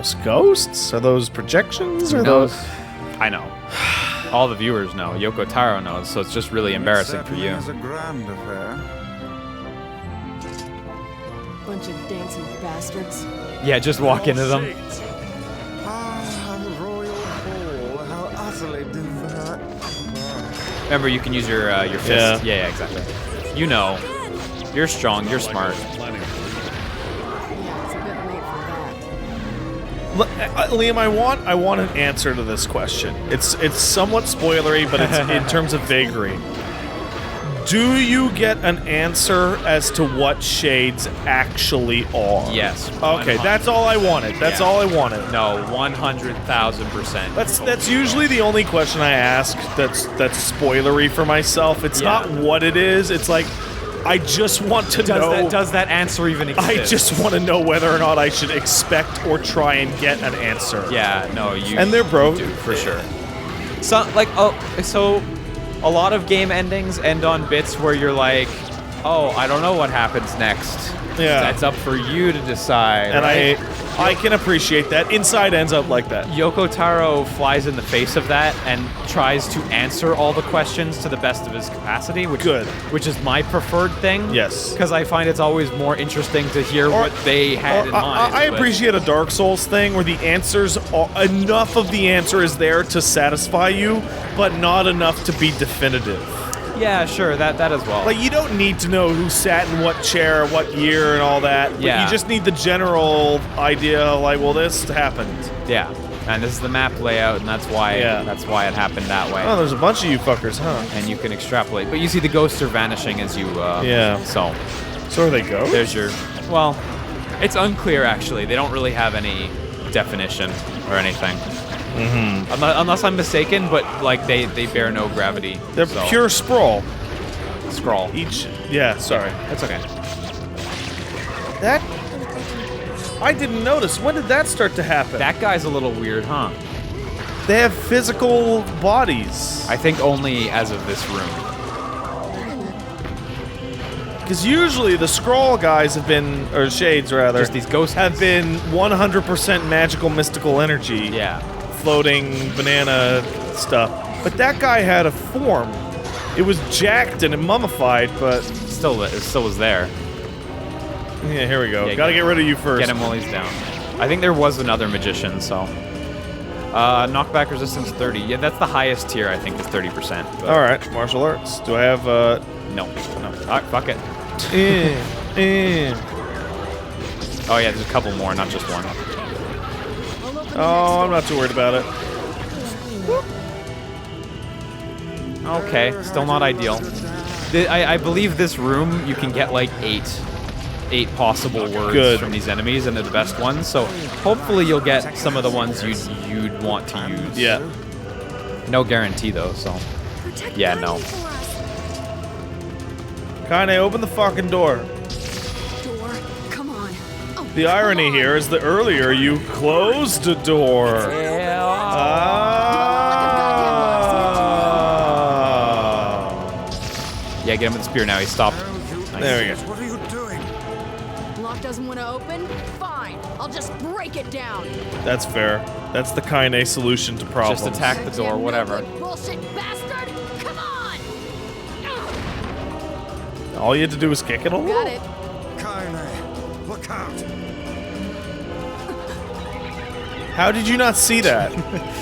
those ghosts? Are those projections? Or those? I know. All the viewers know. Yoko Taro knows, so it's just really embarrassing for you. It's a grand affair. Bunch of dancing bastards. Yeah, just walk into them. Ah, the royal ball. How utterly divert. Remember, you can use your fist. Yeah, exactly. You know. You're strong, you're smart. Yeah, it's a bit late for that. Liam, I want an answer to this question. It's somewhat spoilery, but it's in terms of vagary. Do you get an answer as to what shades actually are? Yes. Okay, that's all I wanted. That's all I wanted. No, 100,000%. That's usually the only question I ask that's spoilery for myself. It's not what it is. It's like, I just want to know. Does that answer even exist? I just want to know whether or not I should expect or try and get an answer. Yeah, no, you. And they're broke. Do, for sure. So, a lot of game endings end on bits where you're like, oh, I don't know what happens next. Yeah. That's up for you to decide. And right? I can appreciate that. Inside ends up like that. Yoko Taro flies in the face of that and tries to answer all the questions to the best of his capacity, which is my preferred thing. Yes. Because I find it's always more interesting to hear what they had in mind. I appreciate a Dark Souls thing where the answers enough of the answer is there to satisfy you, but not enough to be definitive. Yeah, sure, that as well. Like, you don't need to know who sat in what chair, what year, and all that. But Yeah. you just need the general idea, like, well, this happened. Yeah, and this is the map layout, and that's why it happened that way. Oh, there's a bunch of you fuckers, huh? And you can extrapolate, but you see the ghosts are vanishing as you. So are they ghosts? there's your. Well, it's unclear actually. They don't really have any definition or anything. Mm-hmm. Unless I'm mistaken, but like they bear no gravity. They're pure sprawl. Scroll. Sorry. That's okay. That I didn't notice. When did that start to happen? That guy's a little weird, huh? They have physical bodies. I think only as of this room. Because usually the scroll guys have been, or shades rather, Just these ghosts have been 100% magical mystical energy. Yeah. Floating banana stuff. But that guy had a form. It was jacked and mummified, but It still was there. yeah, here we go. Yeah, Gotta get rid of you first. Get him while he's down. I think there was another magician, so. Knockback resistance 30. Yeah, that's the highest tier, I think, is 30%. But All right, martial arts. Do I have No. All right, fuck it. Oh yeah, there's a couple more, not just one. Oh, I'm not too worried about it. Okay, still not ideal. I believe this room, you can get like eight possible words from these enemies, and they're the best ones, so hopefully you'll get some of the ones you'd want to use. Yeah. No guarantee though, so. Yeah, no. Kane, open the fucking door. Door, come on. Oh, The irony here is that earlier you closed the door. Yeah, get him with the spear now. He stopped. Nice. There we go. What are you doing? Lock doesn't want to open? Fine. I'll just break it down. That's fair. That's the Kane solution to problems. Just attack the door, whatever. Bullshit bastard! Come on! All you had to do was kick it a little. Got it. Kaine, look out. How did you not see that?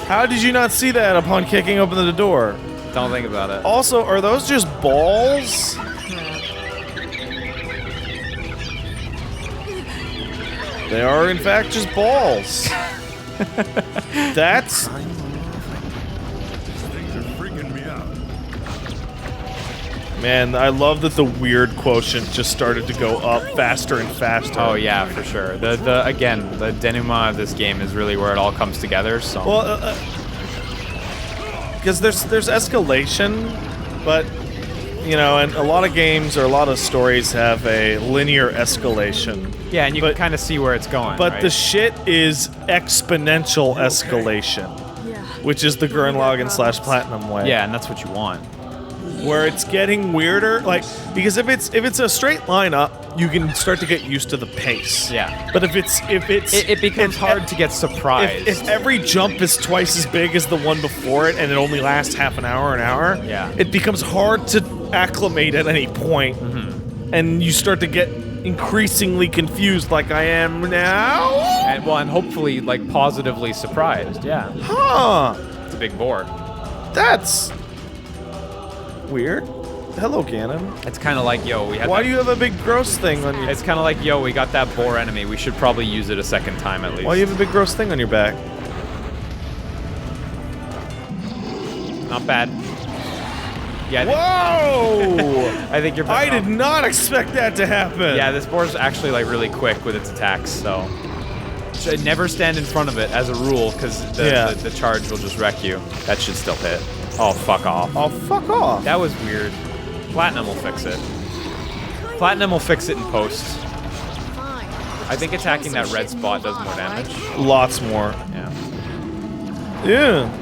How did you not see that upon kicking open the door? Don't think about it. Also, are those just balls? They are, in fact, just balls. That's... Things are freaking me out. Man, I love that the weird quotient just started to go up faster and faster. Oh yeah, for sure. The denouement of this game is really where it all comes together. So. Well, because there's escalation, but you know, and a lot of games or a lot of stories have a linear escalation. Yeah, and you can kind of see where it's going. But right? the shit is exponential escalation, which is the Gurren Lagann / Platinum way. Yeah, and that's what you want. Where it's getting weirder, like because if it's a straight line up, you can start to get used to the pace. Yeah. But if it's It becomes if- hard to get surprised. If every jump is twice as big as the one before it, and it only lasts half an hour, Yeah. it becomes hard to acclimate at any point, and you start to get increasingly confused, like I am now. and hopefully like positively surprised. Yeah. Huh? It's a big boar. That's weird. Hello, Ganon. It's kind of like, yo, we had. Why do you have a big gross thing on your? It's kind of like, yo, we got that boar enemy. We should probably use it a second time at least. Why do you have a big gross thing on your back? Not bad. Yeah. Whoa! I think you're. I better did not expect that to happen. Yeah, this boar's actually like really quick with its attacks, so should never stand in front of it as a rule, because the charge will just wreck you. That should still hit. Oh, fuck off. Oh, fuck off. That was weird. Platinum will fix it. Platinum will fix it in post. Fine. I think attacking that red spot does more damage. Lots more. Yeah. Yeah.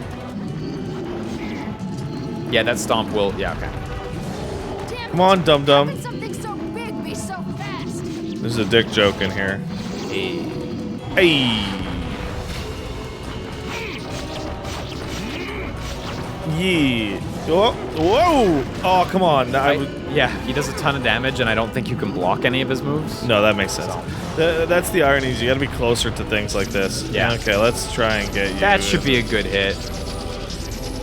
Yeah, that stomp will. Yeah, okay. Come on, dum dum. Something so big be so fast. There's a dick joke in here. Hey. Hey. Yeah. Oh, whoa! Oh, come on. Yeah, he does a ton of damage, and I don't think you can block any of his moves. No, that makes sense. That's the irony. Is you got to be closer to things like this. Yeah. Okay, let's try and get you. That should be a good hit.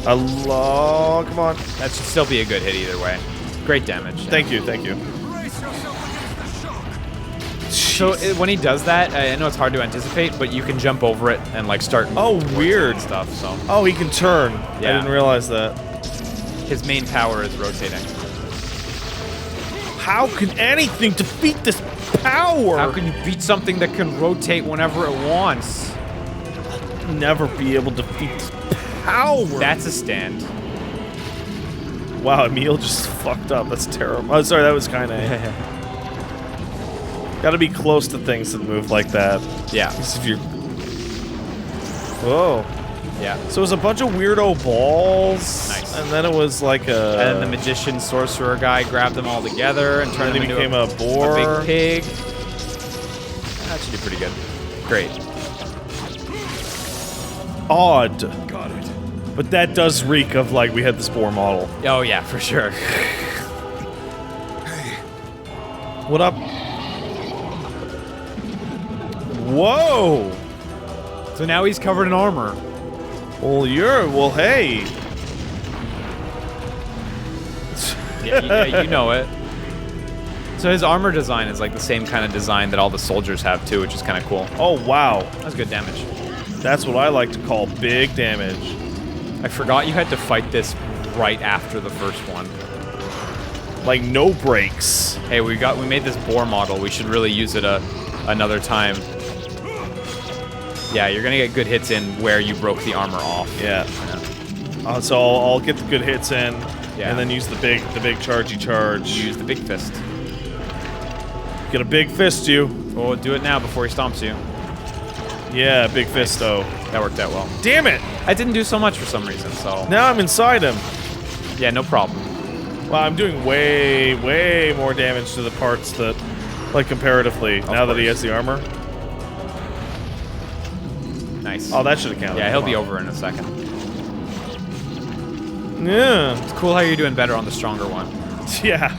Allah, come on. That should still be a good hit either way. Great damage. Thank you, thank you. Brace yourself against the shock. So when he does that, I know it's hard to anticipate, but you can jump over it and like start. Oh, moving towards it weird and stuff. So Oh, he can turn. I Yeah. didn't realize that. his main power is rotating. How can anything defeat this power? How can you beat something that can rotate whenever it wants? never be able to defeat this power? That's a stand. Wow, Emil just fucked up. That's terrible. Oh, sorry, that was kind of. Gotta be close to things that move like that. Yeah. If you're. Whoa. Yeah. So it was a bunch of weirdo balls. Nice. And then it was like a. And then the magician sorcerer guy grabbed them all together and turned And them he into became a boar. a big pig. That should do pretty good. Great. Odd. Got it. But that does reek of like we had the Boar model. Oh yeah, for sure. What up? Whoa! So now he's covered in armor. Well, hey. Yeah, you know it. So his armor design is like the same kind of design that all the soldiers have too, which is kind of cool. Oh, wow. That's good damage. That's what I like to call big damage. I forgot you had to fight this right after the first one. Like, no breaks. Hey, we made this boar model. We should really use it another time. Yeah, you're gonna get good hits in where you broke the armor off. Yeah. So I'll get the good hits in, Yeah. and then use the big chargey charge. Use the big fist. Get a big fist, you. Oh, do it now before he stomps you. Yeah, big fist, though. That worked out well. Damn it! I didn't do so much for some reason, so Now I'm inside him. yeah, no problem. Well, I'm doing way more damage to the parts that, like, comparatively, now that he has the armor. Nice. Oh, that should have counted. Yeah, he'll Come be on. over in a second. Yeah. It's cool how you're doing better on the stronger one. Yeah.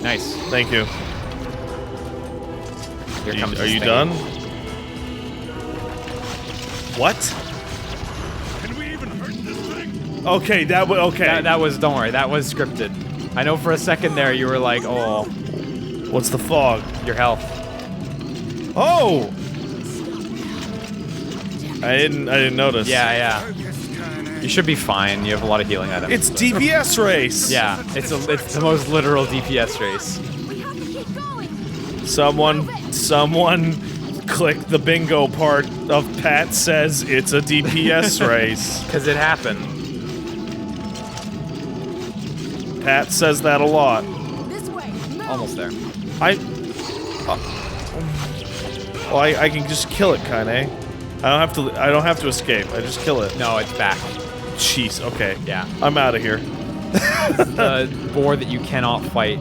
Nice. Thank you. Here comes Are this you thing. done? What? Can we even hurt this thing? Okay, okay. That was, don't worry, that was scripted. I know for a second there you were like, oh, What's the fog? your health. Oh! I didn't notice. Yeah. Focus, Kaine. You should be fine. You have a lot of healing items. It's DPS race. Yeah, it's the most literal DPS race. We have to keep going. Someone click the bingo part of Pat says it's a DPS race. Because it happened. Pat says that a lot. This way. Move. Almost there. I can just kill it, Kaine. I don't have to escape. I just kill it. No, it's back. Jeez. Okay. Yeah. I'm out of here. The boar that you cannot fight.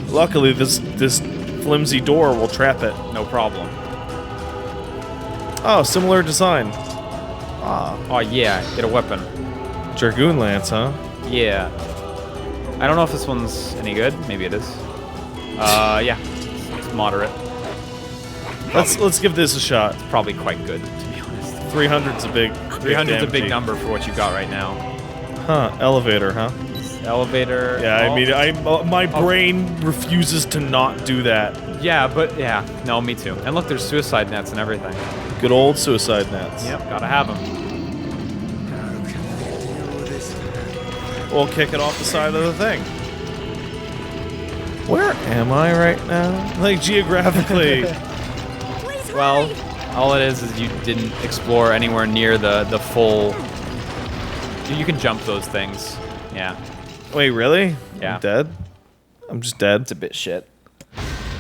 Luckily, this flimsy door will trap it. No problem. Oh, similar design. Oh yeah, get a weapon. Dragoon Lance, huh? Yeah. I don't know if this one's any good. Maybe it is. Yeah. It's moderate. Let's give this a shot. Probably quite good, to be honest. 300's a big 300's a big damage. number for what you got right now. Huh? Elevator, huh? Elevator. Yeah, oh, I mean, my brain refuses to not do that. Yeah, but yeah. No, me too. And look, there's suicide nets and everything. Good old suicide nets. Yep, gotta have them. We'll kick it off the side of the thing. Where am I right now? Like, geographically. Please Well, hurry. all it is you didn't explore anywhere near the full... You can jump those things. Yeah. Wait, really? Yeah. I'm dead? I'm just dead? It's a bit shit.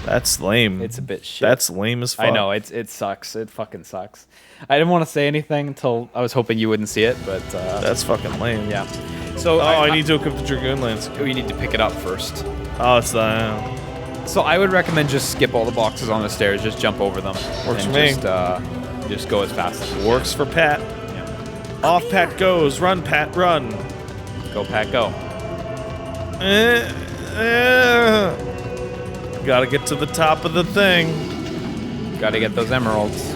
That's lame. It's a bit shit. That's lame as fuck. I know, it sucks. It fucking sucks. I didn't want to say anything until I was hoping you wouldn't see it, but... That's fucking lame. yeah. So Oh, I need to equip the Dragoon Lance. You need to pick it up first. Oh, it's the... So I would recommend just skip all the boxes on the stairs, just jump over them. Works and for me. Just go as fast as you Works for Pat. can. Off Pat goes. Run, Pat, run. Go, Pat, go. Gotta get to the top of the thing. Gotta get those emeralds.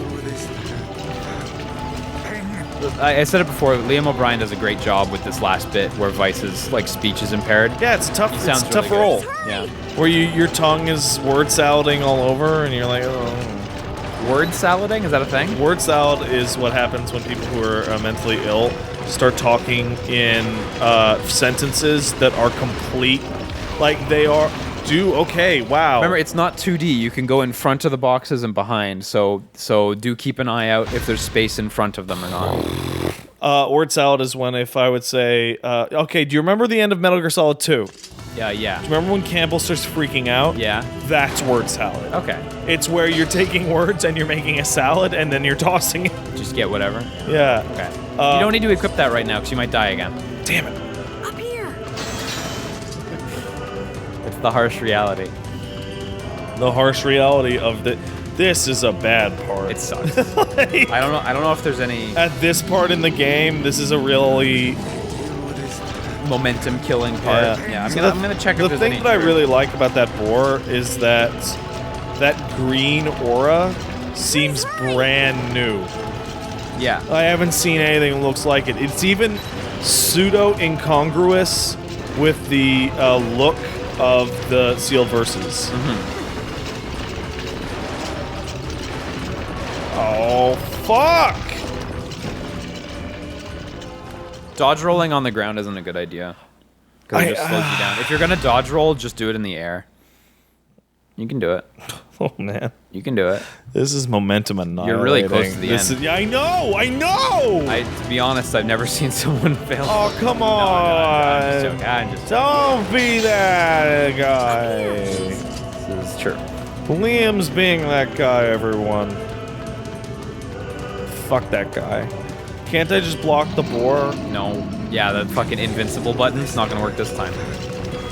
I said it before, Liam O'Brien does a great job with this last bit where Vice's like speech is impaired. Yeah, it's tough. He It's sounds a tough really roll. good. Yeah. Where your tongue is word salading all over, and you're like, oh. Word salading? Is that a thing? Word salad is what happens when people who are mentally ill start talking in sentences that are complete, like they are. Okay, wow. Remember, it's not 2D. You can go in front of the boxes and behind. So do keep an eye out if there's space in front of them or not. Word salad is when if I would say, okay, do you remember the end of Metal Gear Solid 2? Yeah. Remember when Campbell starts freaking out? Yeah. That's word salad. Okay. It's where you're taking words and you're making a salad and then you're tossing it. Just get whatever. Yeah. Okay. You don't need to equip that right now because you might die again. Damn it. Up here. It's the harsh reality. The harsh reality of this is a bad part. It sucks. Like, I don't know if there's any at this part in the game, this is a really momentum killing part. Yeah, So I'm gonna check if the there's thing any that I really like about that boar is that green aura seems brand new. Yeah. I haven't seen anything that looks like it. It's even pseudo incongruous with the look of the sealed verses. Oh fuck! Dodge rolling on the ground isn't a good idea. Because it just slows you down. If you're gonna dodge roll, just do it in the air. You can do it. Oh man, You can do it. this is momentum annihilating. You're really close to the This end. is- yeah, I know. To be honest, I've never seen someone fail. Oh come No, on! I'm just joking. I'm just joking. Don't be that guy. This is true. Liam's being that guy, everyone. Fuck that guy. Can't I just block the boar? No. Yeah, the fucking invincible button's not gonna work this time.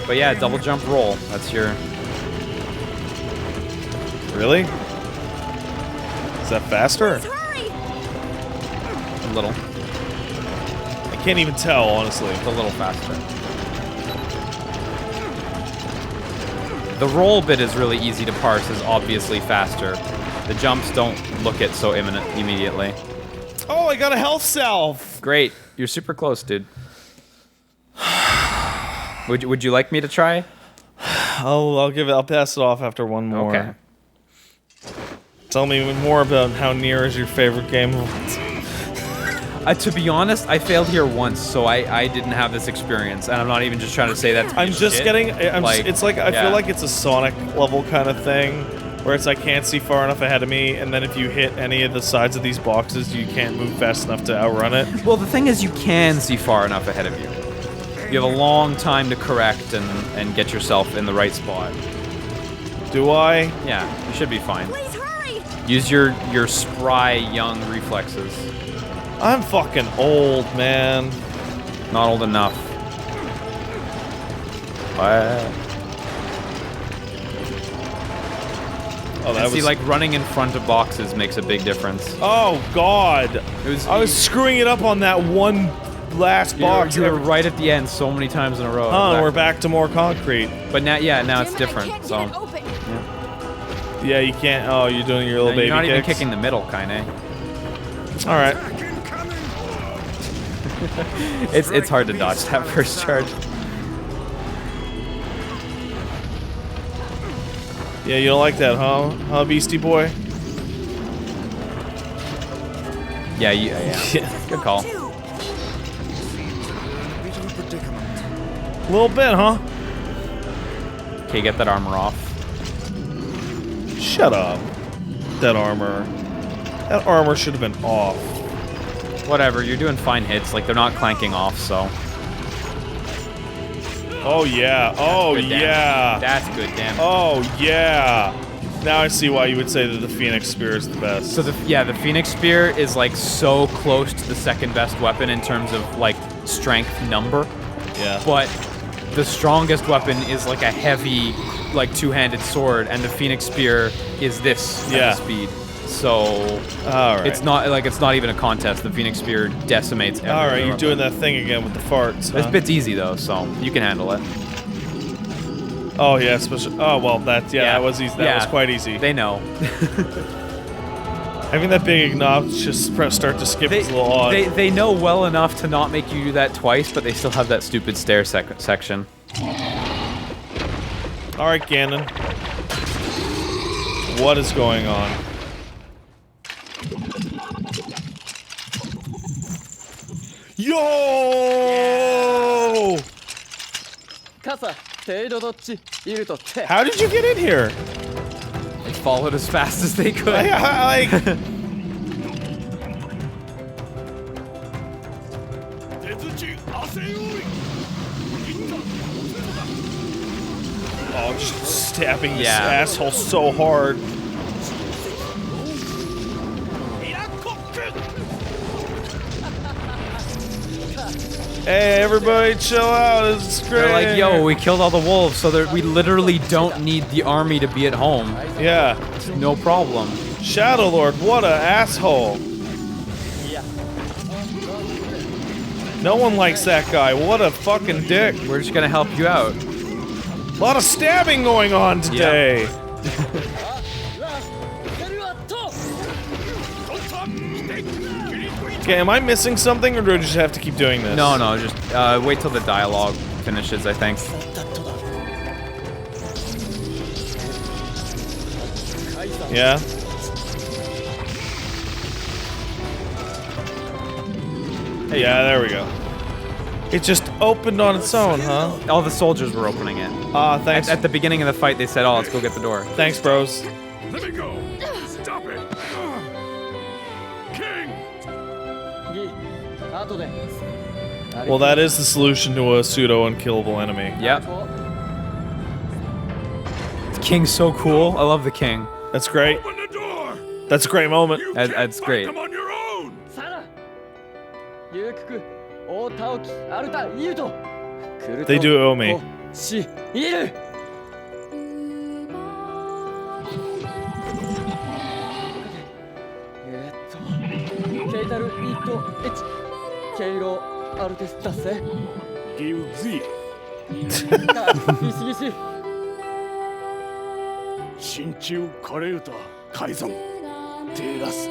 But yeah, double jump roll. That's your... Really? Is that faster? Hurry. little. I can't even tell, honestly. It's a little faster. The roll bit is really easy to parse, is obviously faster. The jumps don't look it so imminent immediately. Oh, I got a health self! Great. You're super close, dude. Would you like me to try? I'll pass it off after one more. Okay. Tell me more about how Nier is your favorite game. To be honest, I failed here once, so I didn't have this experience, and I'm not even just trying to say that. I'm just shit. getting. It's like I yeah. feel like it's a Sonic level kind of thing, where it's I can't see far enough ahead of me, and then if you hit any of the sides of these boxes, you can't move fast enough to outrun it. Well, the thing is, you can see far enough ahead of you. You have a long time to correct and get yourself in the right spot. Do I? Yeah, you should be fine. Please hurry. Use your spry young reflexes. I'm fucking old, man. Not old enough. Oh, that See, was... like, running in front of boxes makes a big difference. Oh, God. I was screwing it up on that one last box. You were right at the end so many times in a row. Oh, we're back to more concrete. But now, yeah, now it's Damn it, I different, can't so... get it open. Yeah, you can't... Oh, you're doing your little baby You're not even kicks? kicking the middle, kinda. Alright. It's hard to dodge that first charge. Yeah, you don't like that, huh? Huh, Beastie Boy? Yeah, Yeah. Good call. A little bit, huh? Okay, get that armor off. Shut up. That armor. That armor should have been off. Whatever, you're doing fine hits. Like, they're not clanking off, so... Oh, yeah. Oh, Good damage. yeah. That's good damage. Oh, yeah. Now I see why you would say that the Phoenix Spear is the best. So, the Phoenix Spear is, like, so close to the second best weapon in terms of, like, strength number. Yeah. But the strongest weapon is, like, a heavy, like, two-handed sword, and the Phoenix Spear is this at the speed. So, Alright. it's not even a contest. The Phoenix Spear decimates every Alright, you're weapon. doing that thing again with the farts, This huh? bit's easy, though, so you can handle it. Oh, yeah, especially... Oh, well, that was easy. That was quite easy. They know. Having that big obnoxious start to skip is a little odd. They know well enough to not make you do that twice, but they still have that stupid stair section. Alright, Ganon. What is going on? Yo! How did you get in here? They followed as fast as they could. Like... Oh, just stabbing this asshole so hard. Hey, everybody, chill out. This is great. They're like, yo, we killed all the wolves, so we literally don't need the army to be at home. Yeah. No problem. Shadow Lord, what a asshole. No one likes that guy. What a fucking dick. We're just gonna help you out. A lot of stabbing going on today. Okay, am I missing something, or do I just have to keep doing this? No, just wait till the dialogue finishes, I think. Yeah? Yeah, there we go. It just opened on its own, huh? All the soldiers were opening it. Thanks. At the beginning of the fight, they said, oh, let's go get the door. Thanks, bros. Let me go! Stop it! King! Well, that is the solution to a pseudo-unkillable enemy. Yep. The king's so cool. I love the king. That's great. Open the door! That's a great moment. You That's can't fight great. them on your own! They do owe me. Give thee! 心中枯れると改ざん手出す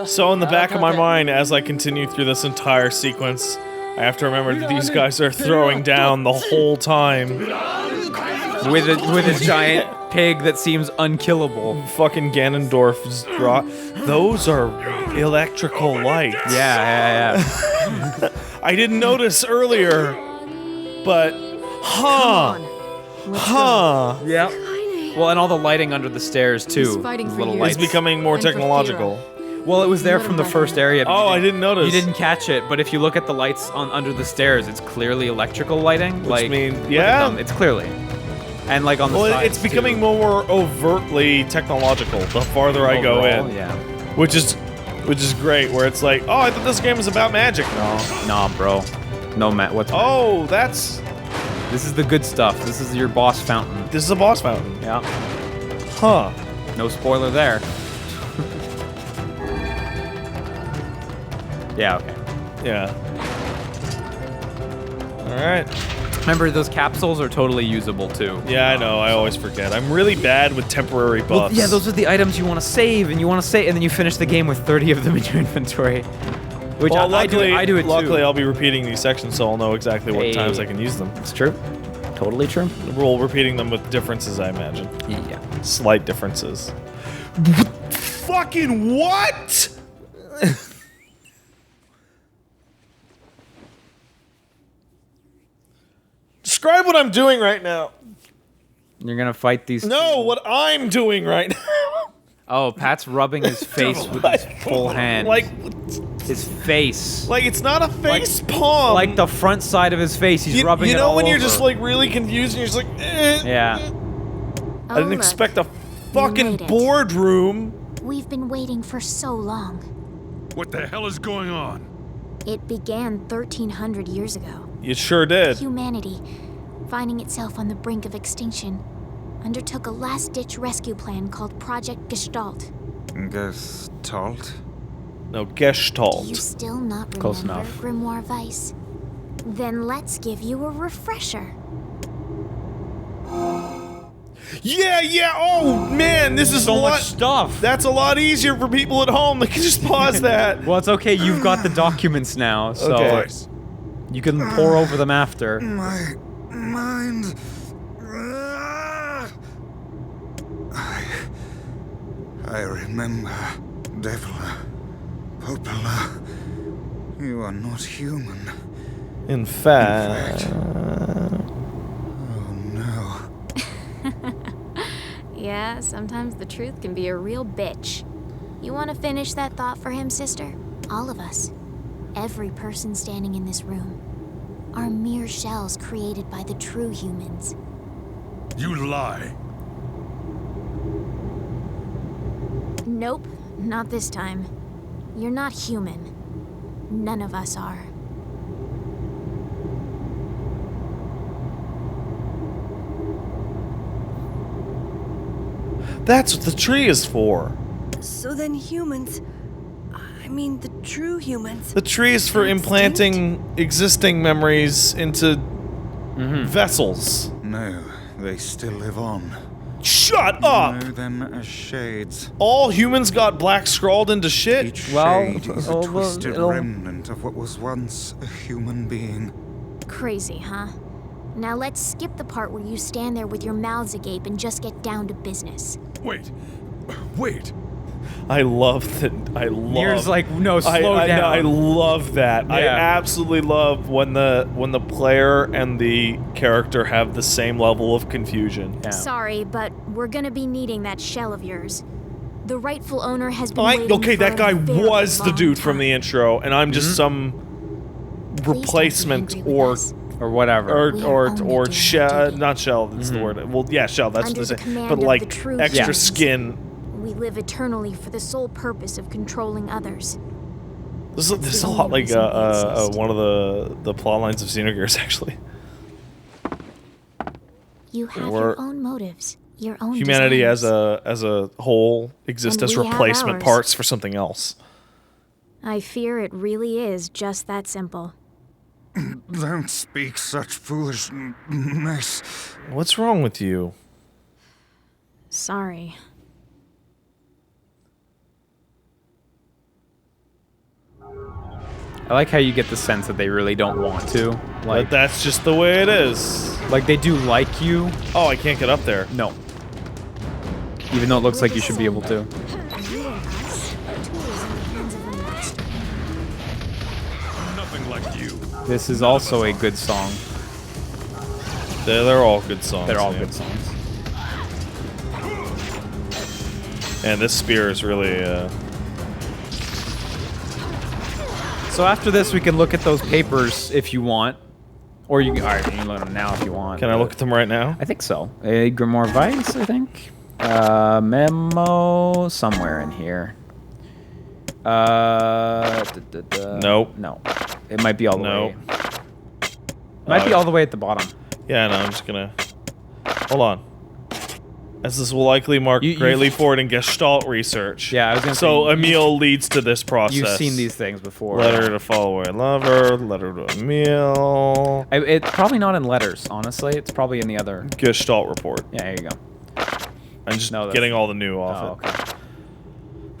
So in the back of my mind, as I continue through this entire sequence, I have to remember that these guys are throwing down the whole time. With a giant pig that seems unkillable. Fucking Ganondorf's draw. Those are electrical lights. Yeah. I didn't notice earlier, but Yeah. Well, and all the lighting under the stairs too. He's fighting for Little you. It's lights. becoming more And for technological. Well, it was there from the first area. but Oh, you I didn't notice. You didn't catch it, but if you look at the lights under the stairs, it's clearly electrical lighting. Which means, look at yeah. them, it's clearly. And like on the Well, sides, it's becoming too. more overtly technological the farther I go Overall, in. Yeah. Which is great, where it's like, oh, I thought this game was about magic. No. Nah, bro. No, Matt. What's Oh, that's... This is the good stuff. This is your boss fountain. This is a boss fountain. Yeah. Huh. No spoiler there. Yeah, okay. Yeah. Alright. Remember, those capsules are totally usable, too. Yeah, I know. I always forget. I'm really bad with temporary buffs. Well, yeah, those are the items you want to save, and then you finish the game with 30 of them in your inventory. Which Well, I do it too. Luckily, I'll be repeating these sections, so I'll know exactly what times I can use them. It's true. Totally true. We'll repeating them with differences, I imagine. Yeah. Slight differences. Fucking what? Describe what I'm doing right now. You're gonna fight these... No, what I'm doing right now. Oh, Pat's rubbing his face with his full hand. Like, his face. like it's not a face palm. Like the front side of his face, he's rubbing it all over. You know when you're just like really confused and you're just like, Yeah. I didn't expect a fucking boardroom. We've been waiting for so long. What the hell is going on? It began 1,300 years ago. You sure did. Humanity, finding itself on the brink of extinction, undertook a last-ditch rescue plan called Project Gestalt. Gestalt? No, Do you Gestalt. still not remember Close enough. Grimoire Weiss? Then let's give you a refresher. Yeah. Oh man, this is So a lot. much stuff. That's a lot easier for people at home. They can just pause that. Well, it's okay. You've got the documents now, so Okay. you can pour over them after. My mind. I remember, Devil, Popula. You are not human. In fact, Oh no. Yeah, sometimes the truth can be a real bitch. You want to finish that thought for him, sister? All of us, every person standing in this room, are mere shells created by the true humans. You lie. Nope, not this time. You're not human. None of us are. that's what the tree is for. So then humans, I mean the true humans. The tree is for implanting existing memories into vessels. No, they still live on. Shut up! Know them as shades. All humans got black scrawled into shit? Each Well, shade is a well, twisted it'll- remnant of what was once a human being. Crazy, huh? Now let's skip the part where you stand there with your mouths agape and just get down to business. Wait. I love that. I love. Nier's like, no, slow I down. I love that. I Yeah. absolutely love when the player and the character have the same level of confusion. Yeah. Sorry, but we're gonna be needing that shell of yours. The rightful owner has been waiting Okay, for that guy a very was the long dude from the time. intro, and I'm just some Please don't be replacement angry with or us. Or whatever. We are only doing our shell. duty. Not shell. That's the word. Well, yeah, shell. That's Under what the they say. command But of like the true extra humans. skin. We live eternally for the sole purpose of controlling others. This is the a lot only like reason we exist. one of the plot lines of Xenogears, actually. You have Or your own motives, your own Humanity desires. as a whole exists And as we have replacement ours. parts for something else. I fear it really is just that simple. Don't speak such foolishness. What's wrong with you? Sorry. I like how you get the sense that they really don't want to. But Like, that's just the way it is. like they do like you. Oh, I can't get up there. No. Even though it looks like you should be able to. You and us are tools in the hands of the master. Nothing like you. This is also a good song. They're all good songs. They're all yeah. good songs. And this spear is really. So after this, we can look at those papers if you want. Or you can, alright, you can look at them now if you want. Can I look at them right now? I think so. A Grimoire Weiss, I think. Memo somewhere in here. Nope. No. It might be all the No. way. Might be all the way at the bottom. Yeah, no, I'm just gonna... Hold on. As this will likely mark You- great leap forward in Gestalt research. Yeah, I was gonna So say, Emil leads to this process. You've seen these things before. Letter to follow a lover, letter to Emil. It's probably not in letters, honestly. It's probably in the other. Gestalt report. Yeah, there you go. I'm just No, that's- getting all the new off Oh, it. okay.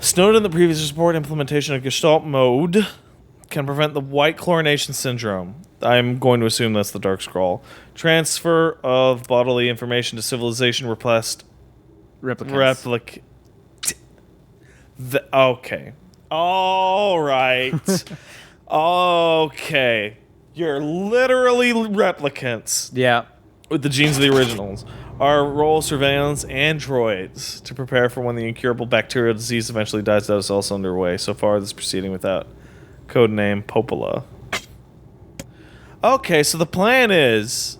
As noted in the previous report, implementation of Gestalt mode can prevent the white chlorination syndrome. I'm going to assume that's the Dark Scroll. Transfer of bodily information to civilization repressed. Replicants. Okay. All right. Okay. You're literally replicants Yeah. with the genes of the originals. Our role surveillance androids to prepare for when the incurable bacterial disease eventually dies out is also underway. So far, this is proceeding without codename Popola. Okay, so the plan is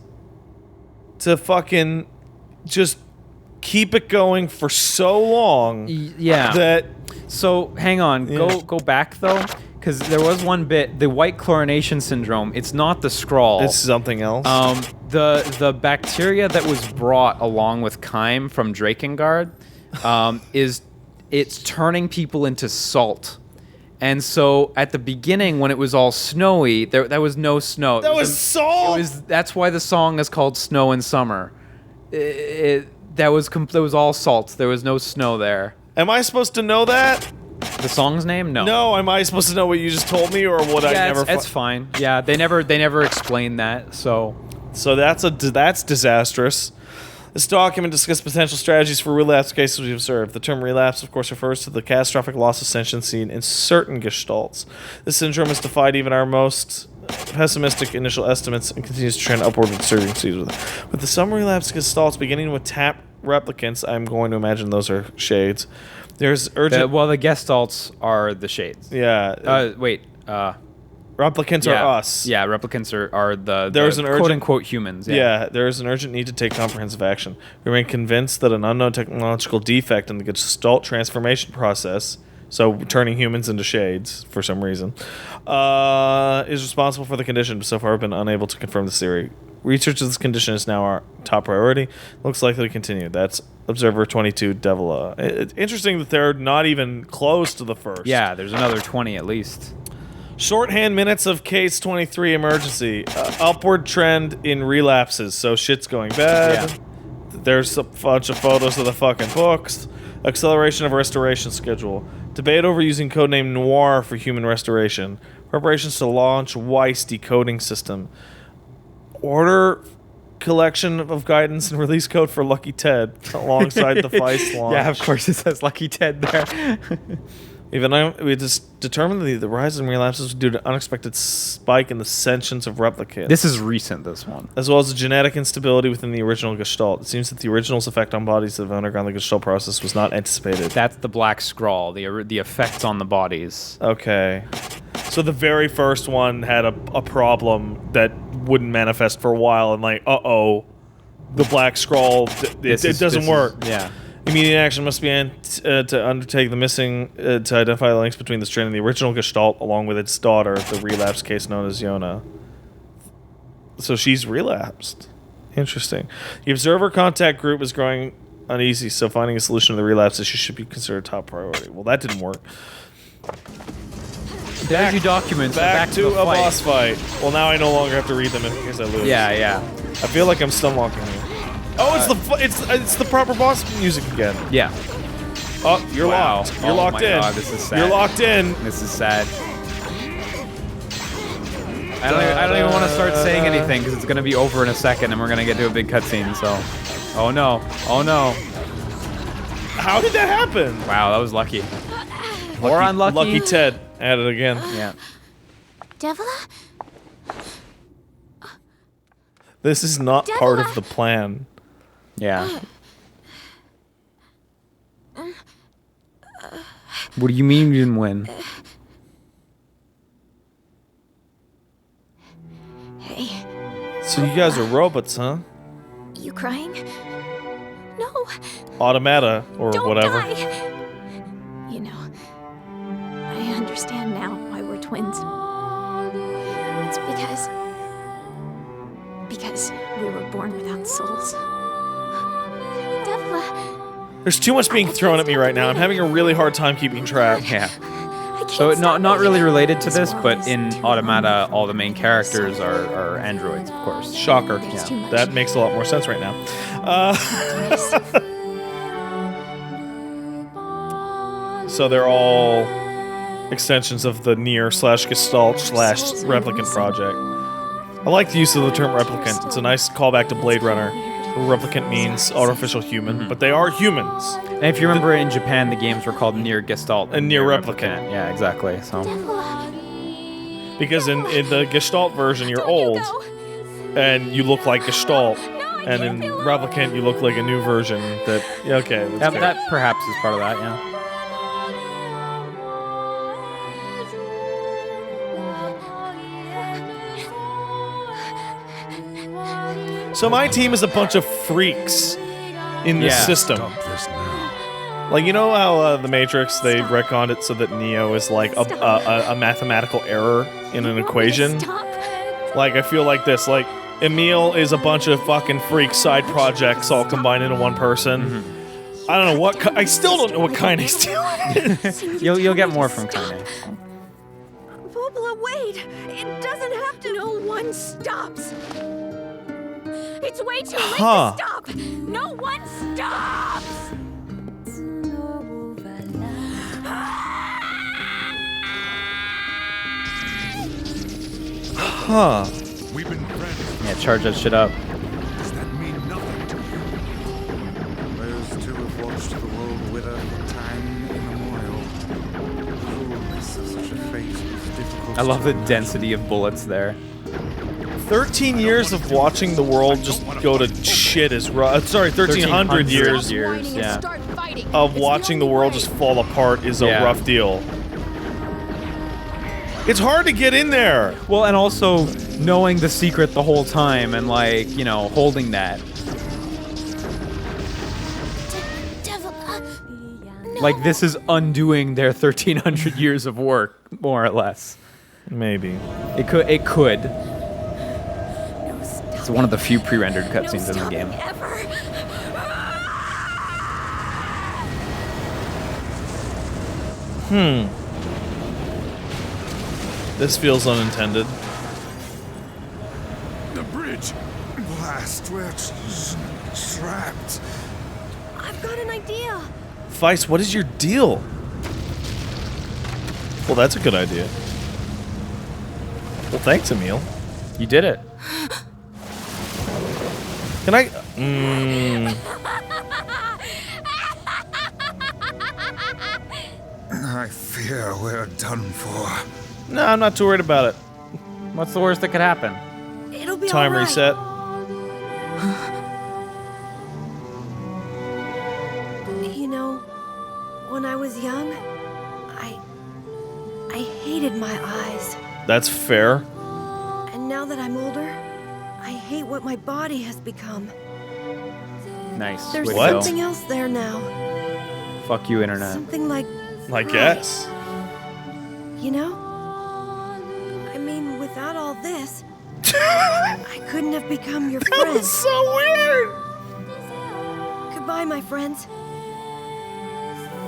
to fucking just keep it going for so long Yeah. that So hang on, Yeah. go back though, because there was one bit, the white chlorination syndrome. It's not the scrawl. it's something else. The bacteria that was brought along with Chyme from Drakengard, it's turning people into salt. And so at the beginning, when it was all snowy, there was no snow. That was salt? That's why the song is called "Snow in Summer." That was all salt. There was no snow there. Am I supposed to know that? The song's name? No. No, am I supposed to know what you just told me, or what I Yeah, never? it's fine. Yeah, they never explained that. So So that's disastrous. This document discusses potential strategies for relapse cases we've observed. The term relapse, of course, refers to the catastrophic loss of sentience seen in certain gestalts. This syndrome has defied even our most pessimistic initial estimates and continues to trend upward with certainty. With the some relapse gestalts beginning with tap replicants, I'm going to imagine those are shades. There's urgent... the Gestalts are the shades. yeah. Wait. Replicants Yeah, are us. Yeah, replicants are There's the an urgent- quote-unquote humans. Yeah, there is an urgent need to take comprehensive action. We remain convinced that an unknown technological defect in the Gestalt transformation process, so turning humans into shades for some reason, is responsible for the condition, but so far we've been unable to confirm this theory. Research of this condition is now our top priority. Looks likely to continue. That's Observer 22 Devila. It's interesting that they're not even close to the first. Yeah, there's another 20 at least. Shorthand minutes of case 23 emergency. Upward trend in relapses. So shit's going bad. Yeah. There's a bunch of photos of the fucking books. Acceleration of restoration schedule. Debate over using codename Noir for human restoration. Preparations to launch Weiss decoding system. Order collection of guidance and release code for Lucky Ted alongside the Weiss launch. Yeah, of course it says Lucky Ted there. We just determined that the rise in relapses was due to unexpected spike in the sentience of replicants. This is recent, this one. As well as the genetic instability within the original Gestalt. It seems that the original's effect on bodies that have undergone the Gestalt process was not anticipated. That's the black scrawl, the effects on the bodies. Okay. So the very first one had a problem that wouldn't manifest for a while, and like, uh-oh, the black scroll, it doesn't work. Yeah. Immediate action must be to undertake the missing, to identify the links between the strain and the original Gestalt, along with its daughter, the relapse case known as Yona. So she's relapsed. Interesting. The observer contact group is growing uneasy, so finding a solution to the relapse issue should be considered top priority. Well, that didn't work. There's your documents. Back to the a fight. boss fight. Well, now I no longer have to read them in case I lose. Yeah, yeah. I feel like I'm stunlocking you. Oh, it's the proper boss music again. Yeah. Oh, you're Wow. locked. You're Oh locked my in. God, this is sad. You're locked in. This is sad. I don't even want to start saying anything because it's going to be over in a second and we're going to get to a big cutscene, so... Oh no. Oh no. How did that happen? Wow, that was lucky. Or unlucky. Lucky Ted. At it again. Yeah. Devila? This is not part of the plan. Yeah. What do you mean you didn't win? Hey, So you guys are robots, huh? you crying? No, Automata or don't whatever. die. You know, I understand now why we're twins. It's because There's too much being thrown at me right now. I'm having a really hard time keeping track. Yeah. So not really related to this, but in Automata, all the main characters are androids, of course. Shocker. Yeah. That makes a lot more sense right now. So they're all extensions of the Nier / Gestalt / Replicant project. I like the use of the term replicant. It's a nice callback to Blade Runner. Replicant means artificial human, but they are humans. And if you remember, in Japan, the games were called Nier Gestalt And Nier Replicant. Yeah, exactly. So Because in the Gestalt version, you're old, and you look like Gestalt. And in Replicant, you look like a new version that... Yeah, okay, that's fair. that perhaps is part of that, yeah. So my team is a bunch of freaks in this system. Like, you know how The Matrix, they retconned it so that Neo is like a mathematical error in an equation? Like, I feel like this. Like, Emil is a bunch of fucking freak side projects all combined into one person. I don't know what... I still don't know what Kaine's doing. You'll get more from Kaine. Bobla, wait! It doesn't have to. No one stops. It's way too late Huh. to stop. No one stops. Huh. We've been friends. Yeah, charge that shit up. Does that mean nothing to you? Those two have watched the world wither for time immemorial. The cruelness of such a fate is difficult. I love the density of bullets there. 13 years of watching the world just go to shit is rough. Sorry, 1,300 years Stop whining and yeah. start fighting. of It's watching the the only world way. just fall apart is a Yeah. rough deal. It's hard to get in there. Well, and also knowing the secret the whole time and, like, you know, holding that. Devil, no. Like, this is undoing their 1,300 years of work, more or less. Maybe. It could. No, stop. It's one of the few pre-rendered cutscenes in the Stop game. ever. This feels unintended. The bridge. Blast, we're trapped. I've got an idea. Vice, what is your deal? Well, that's a good idea. Well, thanks, Emil. You did it. Can I... I fear we're done for. No, I'm not too worried about it. What's the worst that could happen? It'll be Time all right. reset. You know, when I was young, I hated my eyes. That's fair. And now that I'm older, I hate what my body has become. Nice. There's Way to What? go. something else there now. Fuck you, internet. Something like, I guess. you know? I mean, without all this, I couldn't have become your That was friend. so weird. Goodbye, my friends.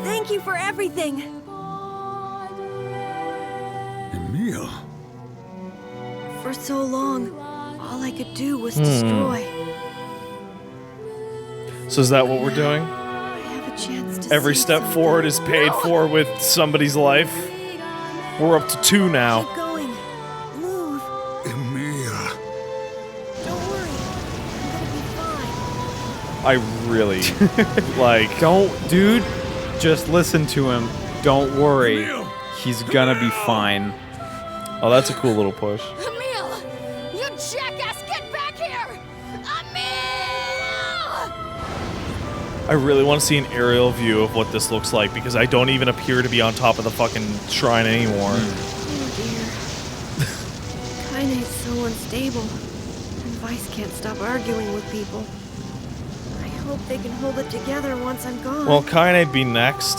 Thank you for everything. Emil. For so long, all I could do was destroy. So is that what we're doing? I have a chance to Every see step something. forward is paid for with somebody's life. We're up to 2 now. Keep going. Move. Emil. Don't worry. I'm gonna be fine. I really like. Don't, dude. Just listen to him. Don't worry. Emil. He's gonna be fine. Oh, that's a cool little push. Emil! You jackass, get back here! Emil! I really want to see an aerial view of what this looks like because I don't even appear to be on top of the fucking shrine anymore. Oh dear. Kaine's so unstable. And Vice can't stop arguing with people. I hope they can hold it together once I'm gone. Well, Kaine be next,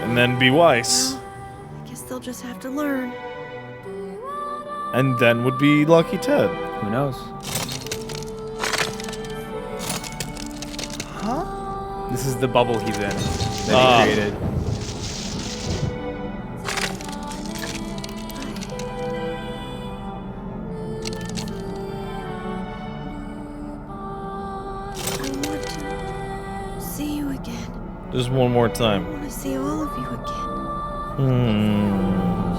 and then be Weiss, I guess they'll just have to learn. and then would be Lucky Ted. Who knows? Huh? This This is the bubble he's in that he created. I want to see you again. Just one more time. I want to see all of you again.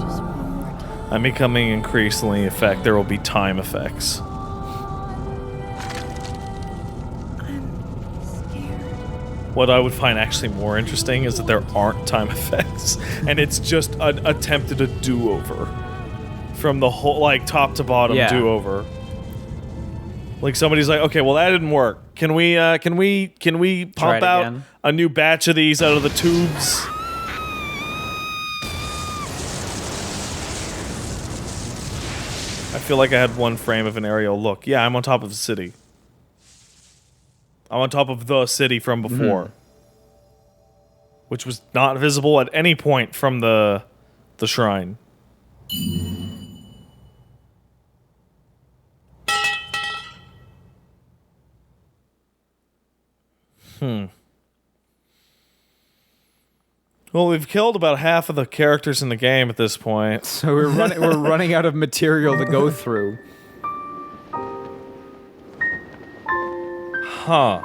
Just one more time. I'm becoming increasingly effect. There will be time effects. I'm scared. What I would find actually more interesting is that there aren't time effects, and it's just an attempted a do-over from the whole, like, top to bottom do-over. Like somebody's like, okay, well that didn't work. Can we pump out again? a new batch of these out of the tubes? I feel like I had one frame of an aerial look. Yeah, I'm on top of a city. I'm on top of the city from before. Which was not visible at any point from the shrine. Well, we've killed about half of the characters in the game at this point. So we're running out of material to go through. Huh.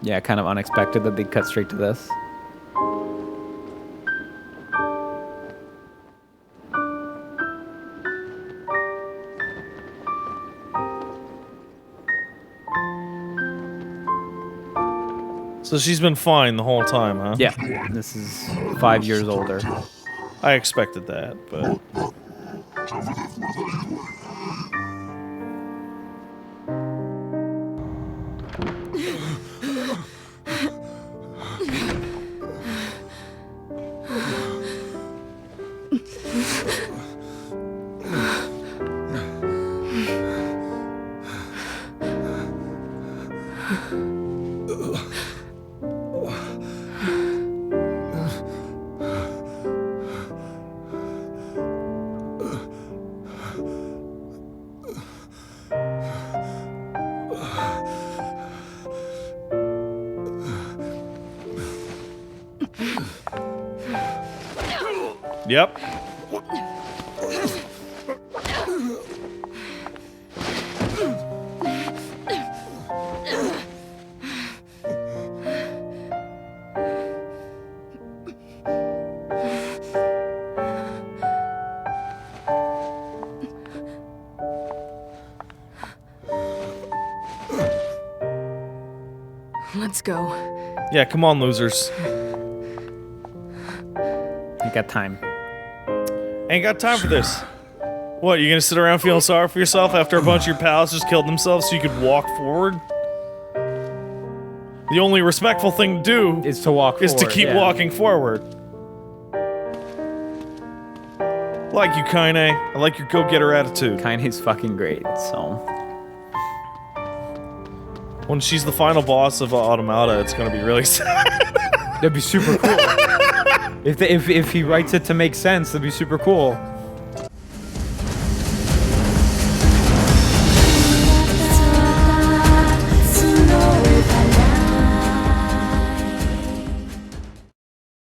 Yeah, kind of unexpected that they cut straight to this. So she's been fine the whole time, huh? Yeah, this is 5 years older. I expected that, but... Yep. Let's go. Yeah, come on, losers. I got time. Ain't got time for this. What, you gonna sit around feeling sorry for yourself after a bunch of your pals just killed themselves so you could walk forward? The only respectful thing to do Is to walk is to forward, keep yeah. walking forward. Like you, Kaine. I like your go-getter attitude. Kaine's fucking great, so... When she's the final boss of Automata, it's gonna be really sad. That'd be super cool. If he writes it to make sense, that'd be super cool.